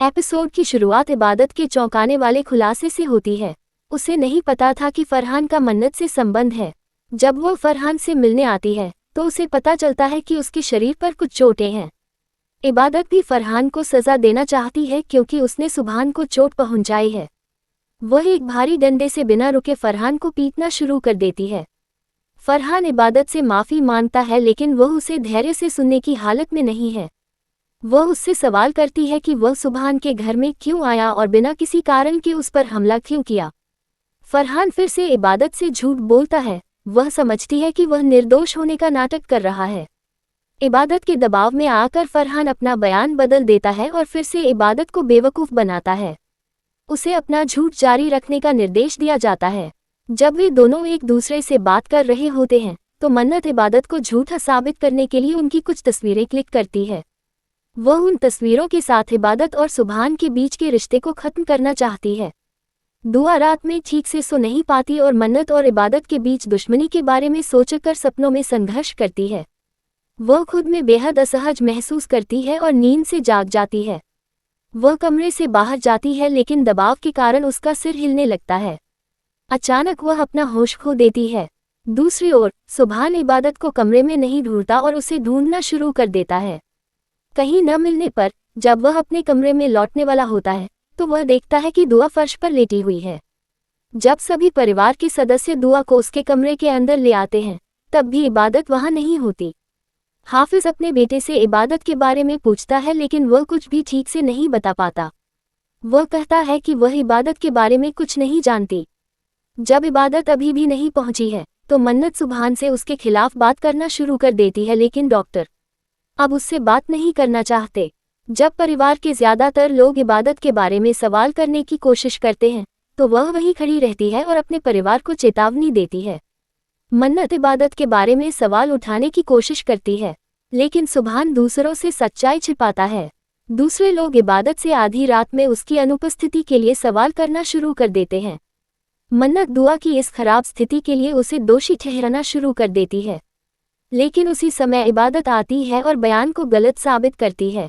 Episode की शुरुआत इबादत के चौंकाने वाले खुलासे से होती है। उसे नहीं पता था कि फरहान का मन्नत से संबंध है। जब वो फरहान से मिलने आती है तो उसे पता चलता है कि उसके शरीर पर कुछ चोटें हैं। इबादत भी फरहान को सज़ा देना चाहती है क्योंकि उसने सुभान को चोट पहुंचाई है। वह एक भारी डंडे से बिना रुके फरहान को पीटना शुरू कर देती है। फरहान इबादत से माफ़ी मांगता है लेकिन वह उसे धैर्य से सुनने की हालत में नहीं है। वह उससे सवाल करती है कि वह सुभान के घर में क्यों आया और बिना किसी कारण के उस पर हमला क्यों किया। फरहान फिर से इबादत से झूठ बोलता है। वह समझती है कि वह निर्दोष होने का नाटक कर रहा है। इबादत के दबाव में आकर फरहान अपना बयान बदल देता है और फिर से इबादत को बेवकूफ़ बनाता है। उसे अपना झूठ जारी रखने का निर्देश दिया जाता है। जब वे दोनों एक दूसरे से बात कर रहे होते हैं तो मन्नत इबादत को झूठा साबित करने के लिए उनकी कुछ तस्वीरें क्लिक करती है। वह उन तस्वीरों के साथ इबादत और सुभान के बीच के रिश्ते को ख़त्म करना चाहती है। दुआ रात में ठीक से सो नहीं पाती और मन्नत और इबादत के बीच दुश्मनी के बारे में सोचकर सपनों में संघर्ष करती है। वह खुद में बेहद असहज महसूस करती है और नींद से जाग जाती है। वह कमरे से बाहर जाती है लेकिन दबाव के कारण उसका सिर हिलने लगता है। अचानक वह अपना होश खो देती है। दूसरी ओर सुभान इबादत को कमरे में नहीं ढूंढता और उसे ढूंढना शुरू कर देता है। कहीं न मिलने पर जब वह अपने कमरे में लौटने वाला होता है तो वह देखता है कि दुआ फर्श पर लेटी हुई है। जब सभी परिवार के सदस्य दुआ को उसके कमरे के अंदर ले आते हैं तब भी इबादत वहां नहीं होती। हाफिज अपने बेटे से इबादत के बारे में पूछता है लेकिन वह कुछ भी ठीक से नहीं बता पाता। वह कहता है कि वह इबादत के बारे में कुछ नहीं जानती। जब इबादत अभी भी नहीं पहुंची है तो मन्नत सुभान से उसके खिलाफ बात करना शुरू कर देती है लेकिन डॉक्टर अब उससे बात नहीं करना चाहते। जब परिवार के ज़्यादातर लोग इबादत के बारे में सवाल करने की कोशिश करते हैं तो वह वहीं खड़ी रहती है और अपने परिवार को चेतावनी देती है। मन्नत इबादत के बारे में सवाल उठाने की कोशिश करती है लेकिन सुभान दूसरों से सच्चाई छिपाता है। दूसरे लोग इबादत से आधी रात में उसकी अनुपस्थिति के लिए सवाल करना शुरू कर देते हैं। मन्नत दुआ की इस खराब स्थिति के लिए उसे दोषी ठहराना शुरू कर देती है। लेकिन उसी समय इबादत आती है और बयान को गलत साबित करती है।